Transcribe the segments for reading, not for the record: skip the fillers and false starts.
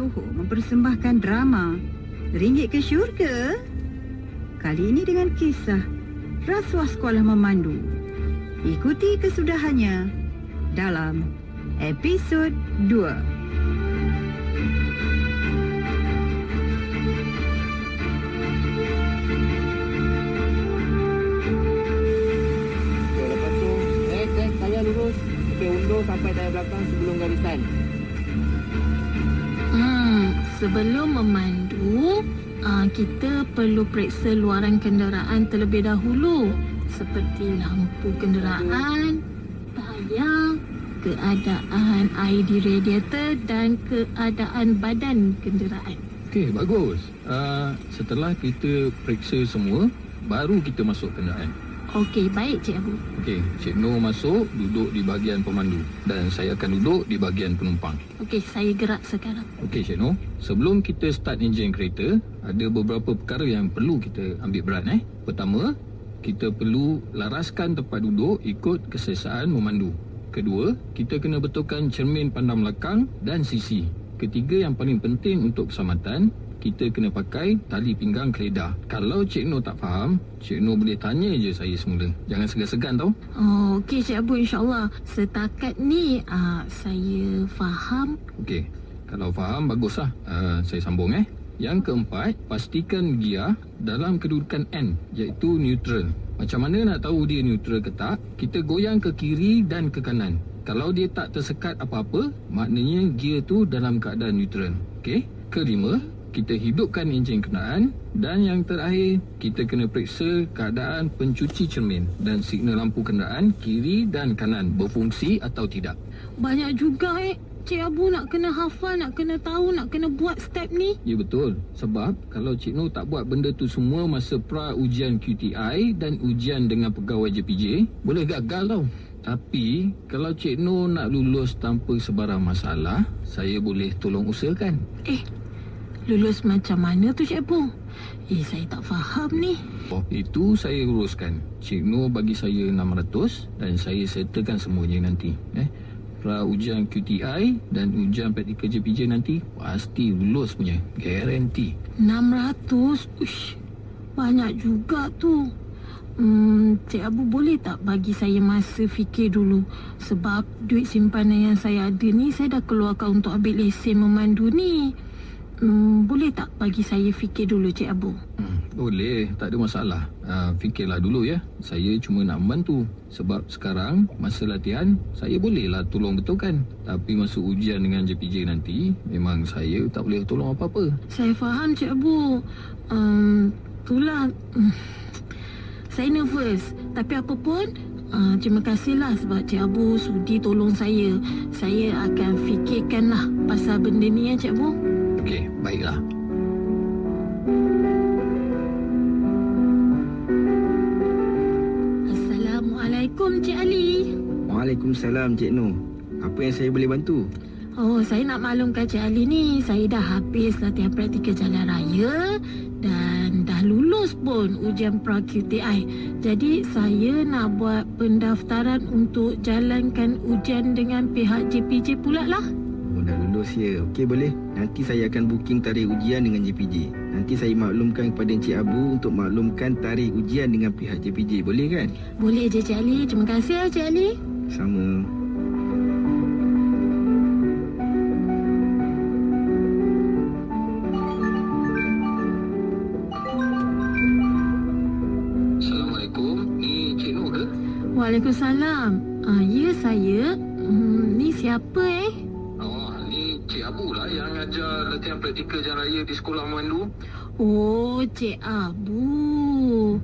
Johor mempersembahkan drama Ringgit ke Syurga. Kali ini dengan kisah Rasuah Sekolah Memandu. Ikuti kesudahannya dalam episod 2. Lepas tu, saya lurus. Kita undur sampai dari belakang sebelum garisan. Sebelum memandu, kita perlu periksa luaran kenderaan terlebih dahulu, seperti lampu kenderaan, tayar, keadaan air di radiator dan keadaan badan kenderaan. Okey, bagus. Setelah kita periksa semua, baru kita masuk kenderaan. Okey, baik Cik Abu. Okey, Cik Noh masuk, duduk di bahagian pemandu dan saya akan duduk di bahagian penumpang. Okey, saya gerak sekarang. Okey, Cik Noh. Sebelum kita start enjin kereta, ada beberapa perkara yang perlu kita ambil berat. Pertama, kita perlu laraskan tempat duduk ikut keselesaan memandu. Kedua, kita kena betulkan cermin pandang belakang dan sisi. Ketiga, yang paling penting untuk keselamatan, kita kena pakai tali pinggang keledar. Kalau Cik Noh tak faham, Cik Noh boleh tanya je saya semula. Jangan segan-segan tau. Oh, okey Cik Abu, insyaAllah. Setakat ni saya faham. Okey, kalau faham baguslah. Saya sambung Yang keempat, pastikan gear dalam kedudukan N, iaitu neutral. Macam mana nak tahu dia neutral ke tak? Kita goyang ke kiri dan ke kanan. Kalau dia tak tersekat apa-apa, maknanya gear tu dalam keadaan neutral. Okey. Kelima, kita hidupkan enjin kenderaan. Dan yang terakhir, kita kena periksa keadaan pencuci cermin dan signal lampu kenderaan kiri dan kanan berfungsi atau tidak. Banyak juga Cik Abu nak kena hafal, nak kena tahu, nak kena buat step ni. Ya betul. Sebab kalau Cik Noh tak buat benda tu semua masa pra-ujian QTI dan ujian dengan pegawai JPJ, boleh gagal tau. Tapi kalau Cik Noh nak lulus tanpa sebarang masalah, saya boleh tolong usahakan. Lulus macam mana tu Cik Abu? Saya tak faham ni. Itu saya uruskan. Cik Noh bagi saya 600 dan saya settlekan semuanya nanti. Ujian QTI dan ujian praktikal JPJ nanti pasti lulus punya. Garanti. 600? Uish, banyak juga tu. Cik Abu boleh tak bagi saya masa fikir dulu? Sebab duit simpanan yang saya ada ni saya dah keluarkan untuk ambil lesen memandu ni. Boleh tak bagi saya fikir dulu Cik Abu? Boleh, tak ada masalah. Fikirlah dulu ya. Saya cuma nak membantu. Sebab sekarang masa latihan saya bolehlah tolong betulkan. Tapi masa ujian dengan JPJ nanti, memang saya tak boleh tolong apa-apa. Saya faham Cik Abu. Itulah. Saya nervous. Tapi apa pun, terima kasihlah sebab Cik Abu sudi tolong saya. Saya akan fikirkanlah pasal benda ni ya Cik Abu. Okey, baiklah. Assalamualaikum Cik Ali. Waalaikumsalam Cik Noh. Apa yang saya boleh bantu? Saya nak maklumkan Cik Ali ni, saya dah habis latihan praktikal jalan raya dan dah lulus pun ujian pra-QTI. Jadi saya nak buat pendaftaran untuk jalankan ujian dengan pihak JPJ pula lah. Dah lulus ya. Okey, boleh. Nanti saya akan booking tarikh ujian dengan JPJ. Nanti saya maklumkan kepada Encik Abu untuk maklumkan tarikh ujian dengan pihak JPJ. Boleh kan? Boleh je Cik Ali. Terima kasih ya Cik Ali. Sama. Assalamualaikum. Ni Cik Noh ke? Waalaikumsalam. Ya saya. Ni siapa Ni Cik Abu lah yang ajar latihan praktikal jalan raya di sekolah memandu. Oh, Cik Abu.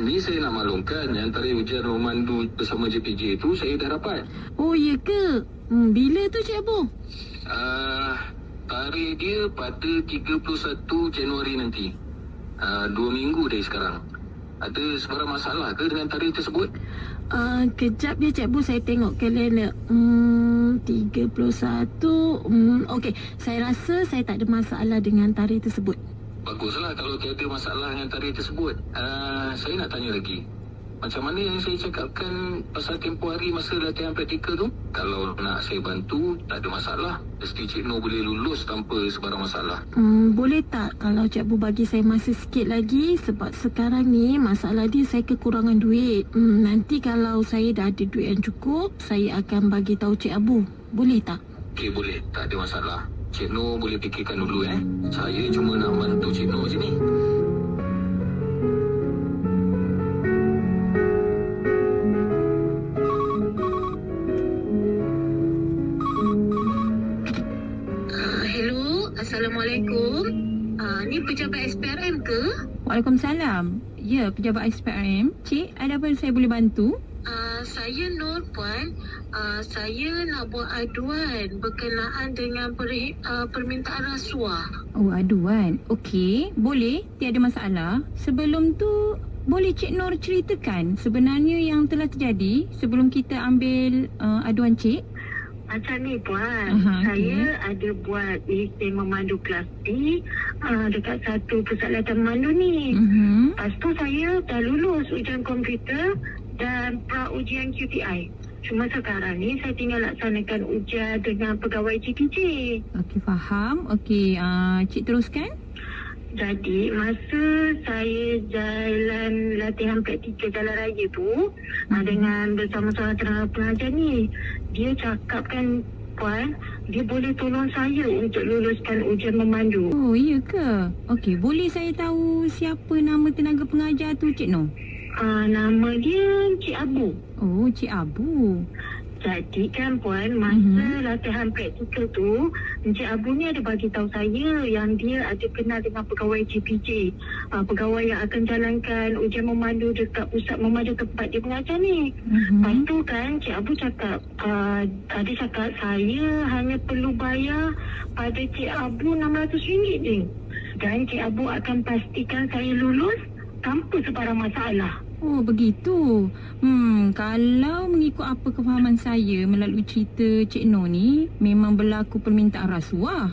Ni saya nak maklumkan yang tarikh ujian memandu bersama JPJ itu saya dah dapat. Oh, ya ke? Bila tu Cik Abu? Tarikh dia pada 31 Januari nanti. 2 minggu dari sekarang. Ada sebarang masalah ke dengan tarikh tersebut? Kejap ya Cik Abu, saya tengok kalender. 31. Okey, saya rasa saya tak ada masalah dengan tarikh tersebut. Baguslah kalau tiada masalah dengan tarikh tersebut. Saya nak tanya lagi. Macam mana yang saya cakapkan pasal tempoh hari masa latihan praktikal tu? Kalau nak saya bantu, tak ada masalah. Mesti Cik Noh boleh lulus tanpa sebarang masalah. Boleh tak kalau cikgu bagi saya masa sikit lagi? Sebab sekarang ni masalah dia saya kekurangan duit. Nanti kalau saya dah ada duit yang cukup, saya akan bagi tahu Cik Abu. Boleh tak? Okey, boleh. Tak ada masalah. Cik Noh boleh fikirkan dulu Saya cuma nak bantu Cik Noh je ni. Hello, Assalamualaikum. Ni pejabat SPRM ke? Waalaikumsalam. Ya, pejabat SPRM. Cik, ada apa saya boleh bantu? Saya Nur Puan. Saya nak buat aduan berkenaan dengan permintaan rasuah. Oh, aduan. Okey, boleh. Tiada masalah. Sebelum tu, boleh Cik Nur ceritakan sebenarnya yang telah terjadi sebelum kita ambil aduan Cik? Macam ni Puan, Aha, saya ada buat listing memandu kelas B dekat satu pusat latihan memandu ni. Lepas tu saya dah lulus ujian komputer dan pra-ujian QTI. Cuma sekarang ni saya tinggal laksanakan ujian dengan pegawai GPJ. Okey, faham. Okey, Cik teruskan. Jadi masa saya jalan latihan praktikal jalan raya tu dengan bersama-sama tenaga pengajar ni, dia cakapkan Puan, dia boleh tolong saya untuk luluskan ujian memandu. Oh, iya ke? Okey, boleh saya tahu siapa nama tenaga pengajar tu Cik Noh? Nama dia Cik Abu. Oh, Cik Abu. Jadi kan Puan, masa latihan praktikal tu, Encik Abu ni ada bagi tahu saya yang dia ada kenal dengan pegawai GPJ, pegawai yang akan jalankan ujian memandu dekat pusat memandu tempat dia mengajar ni. Lepas tu kan Encik Abu cakap, dia cakap saya hanya perlu bayar pada Cik Abu RM600 je. Dan Cik Abu akan pastikan saya lulus tanpa sebarang masalah. Oh, begitu. Kalau mengikut apa kefahaman saya melalui cerita Cik Noh ni, memang berlaku permintaan rasuah.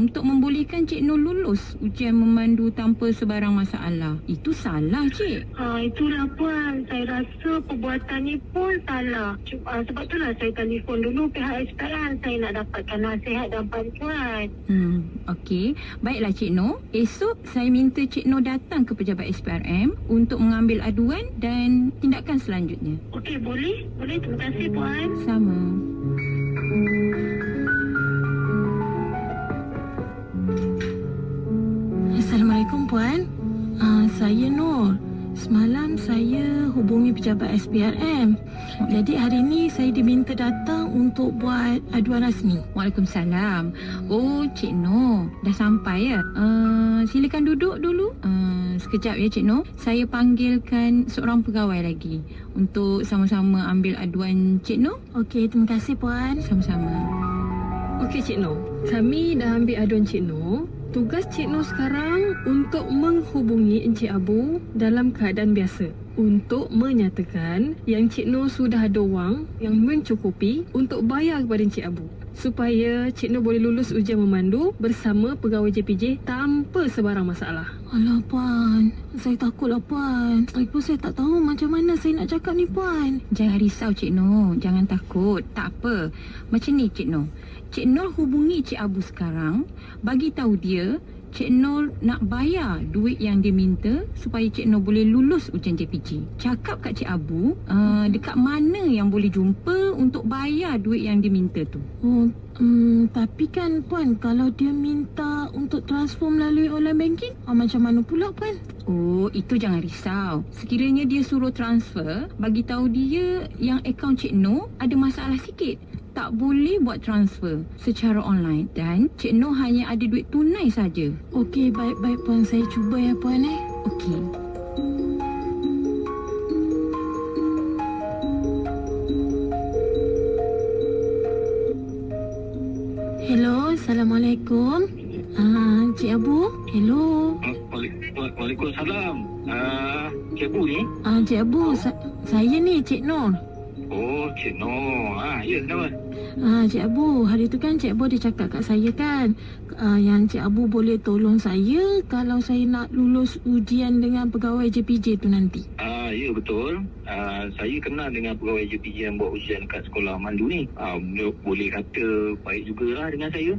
Untuk membolehkan Cik Noh lulus ujian memandu tanpa sebarang masalah. Itu salah, Cik. Itulah Puan, saya rasa perbuatan ni pun salah. Sebab itulah saya telefon dulu pihak SPRM. Saya nak dapatkan nasihat dan bantuan. Okey. Baiklah Cik Noh. Esok saya minta Cik Noh datang ke pejabat SPRM untuk mengambil aduan dan tindakan selanjutnya. Okey, boleh? Boleh, terima kasih Puan. Sama. Assalamualaikum Puan. Saya Nur. Semalam saya hubungi pejabat SPRM. Jadi hari ni saya diminta datang untuk buat aduan rasmi. Waalaikumsalam. Oh, Cik Noh, dah sampai ya? Silakan duduk dulu. Sekejap ya Cik Noh. Saya panggilkan seorang pegawai lagi untuk sama-sama ambil aduan Cik Noh. Okey, terima kasih Puan. Sama-sama. Okey Cik Noh, kami dah ambil aduan Cik Noh. Tugas Cik Noh sekarang untuk menghubungi Encik Abu dalam keadaan biasa untuk menyatakan yang Cik Noh sudah ada wang yang mencukupi untuk bayar kepada Encik Abu supaya Cik Noh boleh lulus ujian memandu bersama pegawai JPJ tanpa sebarang masalah. Alah Puan, saya takutlah Puan. Lagipun saya tak tahu macam mana saya nak cakap ni Puan. Jangan risau Cik Noh, jangan takut. Tak apa. Macam ni Cik Noh. Cik Noh hubungi Cik Abu sekarang, bagi tahu dia Cik Noh nak bayar duit yang dia minta supaya Cik Noh boleh lulus ujian JPJ. Cakap kat Cik Abu dekat mana yang boleh jumpa untuk bayar duit yang dia minta tu. Tapi kan Puan, kalau dia minta untuk transfer melalui online banking, macam mana pula Puan? Oh, itu jangan risau. Sekiranya dia suruh transfer, bagi tahu dia yang akaun Cik Noh ada masalah sikit. Tak boleh buat transfer secara online dan Cik Noh hanya ada duit tunai saja. Okey, baik-baik Puan. Saya cuba ya Puan. Okey. Hello, Assalamualaikum. Cik Abu. Hello. Waalaikumsalam. Cik Abu ni? Cik Abu, saya ni Cik Nur. Oh, Cik Noh. Ya, kenapa? Cik Abu, hari tu kan Cik Abu dia cakap kat saya kan, yang Cik Abu boleh tolong saya kalau saya nak lulus ujian dengan pegawai JPJ tu nanti. Ya betul. Saya kenal dengan pegawai JPJ yang buat ujian kat sekolah Mandu ni. Boleh kata baik jugalah dengan saya.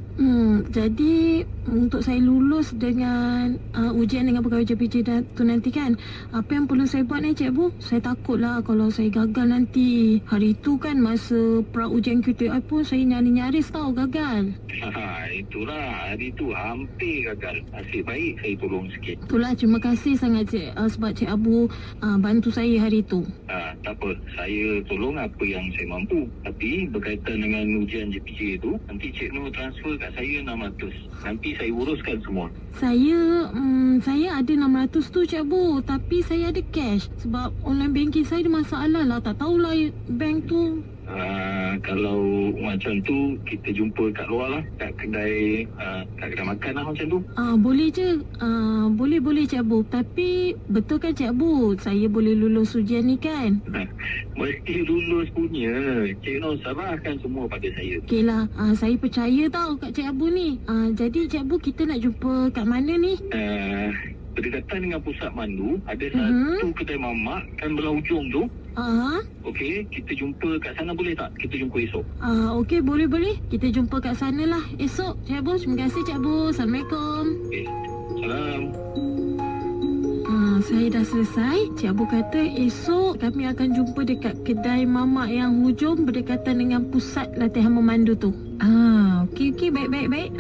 Jadi untuk saya lulus dengan ujian dengan pegawai JPJ tu nanti kan, apa yang perlu saya buat ni cikgu? Saya takutlah kalau saya gagal nanti. Hari tu kan masa pra ujian QTI pun saya nyaris tahu gagal. Itulah, hari tu hampir gagal. Nasib baik saya tolong sikit. Itulah, terima kasih sangat Cik sebab Cik Abu bantu saya hari tu. Tak apa, saya tolong apa yang saya mampu. Tapi berkaitan dengan ujian JPJ tu, nanti Cik Nur transfer kat saya 600. Nanti saya uruskan semua. Saya ada 600 tu Cik Abu, tapi saya ada cash sebab online banking saya ada masalah lah. Tak tahulah bank tu. Kalau macam tu kita jumpa kat luar lah, kat kedai makan lah macam tu. Boleh je. Boleh Cik Abu. Tapi betul kan Cik Abu, saya boleh lulus ujian ni kan? Mesti lulus punya. Cik Nur serahkan semua pada saya. Okey lah, saya percaya tau kat Cik Abu ni. Jadi Cik Abu, kita nak jumpa kat mana ni? Berdekatan dengan pusat Mandu, ada satu kedai mamak kan belah ujung tu. Okey, kita jumpa kat sana boleh tak? Kita jumpa esok. Okey, boleh. Kita jumpa kat sana lah esok Cik Abu. Terima kasih Cik Abu. Assalamualaikum. Okay. Salam. Saya dah selesai. Cik Abu kata esok kami akan jumpa dekat kedai mamak yang hujung berdekatan dengan pusat latihan memandu tu. Okey, baik.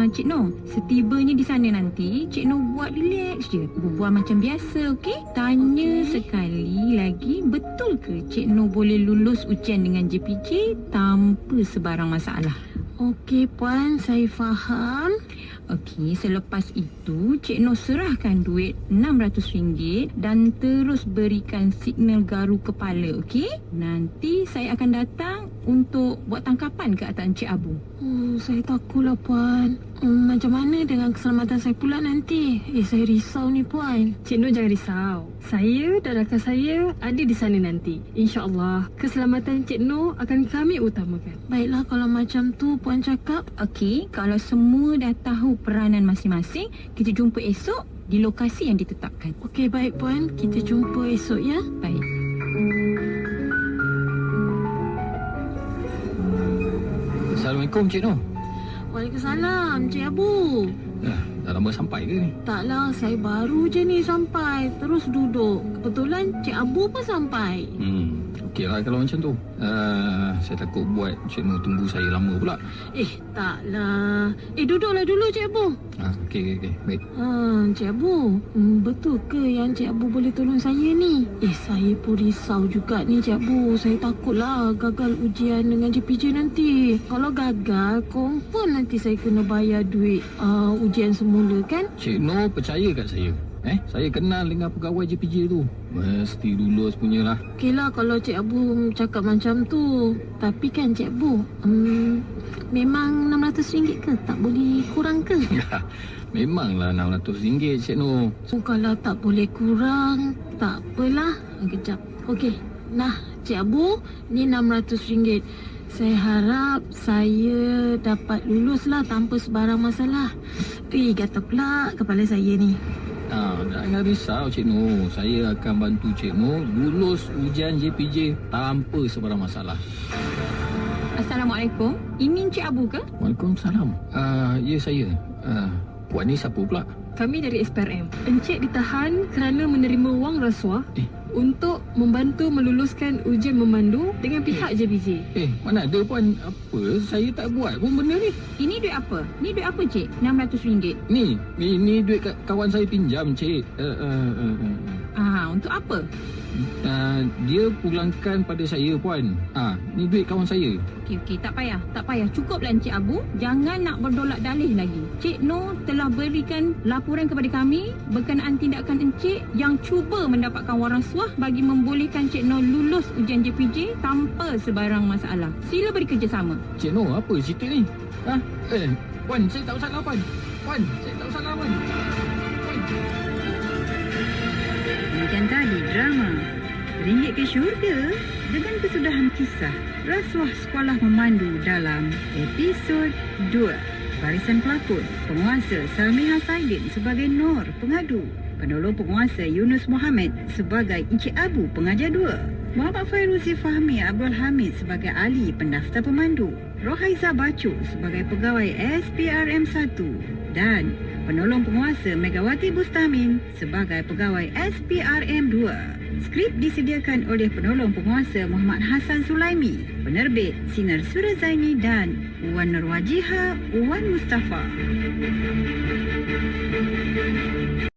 Cik Noh, setibanya di sana nanti, Cik Noh buat relax je. Berbual macam biasa, okey? Tanya sekali lagi, betul ke Cik Noh boleh lulus ujian dengan JPJ tanpa sebarang masalah? Okey Puan, saya faham. Okey, selepas itu Cik Noh serahkan duit RM600 dan terus berikan signal garu kepala, okey? Nanti saya akan datang untuk buat tangkapan ke atas Encik Abu. Saya takutlah Puan. Macam mana dengan keselamatan saya pula nanti? Saya risau ni Puan. Cik Nur jangan risau. Saya dan rakan saya ada di sana nanti. InsyaAllah, keselamatan Cik Nur akan kami utamakan. Baiklah kalau macam tu Puan cakap. Okey, kalau semua dah tahu peranan masing-masing, kita jumpa esok di lokasi yang ditetapkan. Okey, baik Puan. Kita jumpa esok ya. Baik. Assalamualaikum Cik Nur. Waalaikumsalam Cik Abu. Dah lama sampai ke ni? Taklah, saya baru je ni sampai. Terus duduk. Kebetulan Cik Abu pun sampai. Okey lah kalau macam tu. Saya takut buat Cik Nur tunggu saya lama pula. Taklah. Duduklah dulu Cik Abu. Okey. Baik. Cik Abu, betul ke yang Cik Abu boleh tolong saya ni? Saya pun risau juga ni Cik Abu. Saya takutlah gagal ujian dengan JPJ nanti. Kalau gagal, confirm nanti saya kena bayar duit ujian semula kan? Cik Nur percaya kat saya. Saya kenal dengan pegawai JPJ tu. Mesti lulus punyalah. Okeylah kalau Cik Abu cakap macam tu. Tapi kan Cik Abu, memang RM600 ke? Tak boleh kurang ke? Memanglah RM600 Cik Nur. Kalau tak boleh kurang, tak apalah. Kejap. Okey. Nah, Cik Abu, ni RM600. Saya harap saya dapat luluslah tanpa sebarang masalah. Gatal pula kepala saya ni. Jangan risau Cik Nur. Saya akan bantu Cik Nur lulus ujian JPJ tanpa sebarang masalah. Assalamualaikum. Ini Encik Abu ke? Waalaikumsalam. Ya saya. Puan ni siapa pula? Kami dari SPRM. Encik ditahan kerana menerima wang rasuah untuk membantu meluluskan ujian memandu dengan pihak JPJ. Mana ada Puan. Apa? Saya tak buat pun benda ni. Ini duit apa? Ni duit apa Cik? RM600. Ni duit kawan saya pinjam Cik. Untuk apa? Dia pulangkan pada saya Puan. Ni duit kawan saya. Okey, tak payah. Cukuplah Encik Abu. Jangan nak berdolak dalih lagi. Cik Nur telah berikan laporan kepada kami berkenaan tindakan Encik yang cuba mendapatkan wang rasuah bagi membolehkan Cik Nur lulus ujian JPJ tanpa sebarang masalah. Sila bekerjasama. Cik Nur, apa cerita ni? Puan, saya tak salah Puan. Saya tak salah Puan. Demikian tadi drama Ringgit ke Syurga dengan kesudahan kisah Rasuah Sekolah Memandu dalam episod 2. Barisan pelakon, penguasa Salmiha Saidin sebagai Nor Pengadu, Penolong Penguasa Yunus Mohammed sebagai Encik Abu Pengajar 2, Muhammad Fairuzi Fahmi Abdul Hamid sebagai ahli pendaftar pemandu, Rohaiza Bacu sebagai pegawai SPRM 1 dan Penolong Penguasa Megawati Bustamin sebagai pegawai SPRM 2. Skrip disediakan oleh Penolong Penguasa Muhammad Hassan Sulaimi, penerbit Sinar Surazaini dan Wan Nurwajiha Wan Mustafa.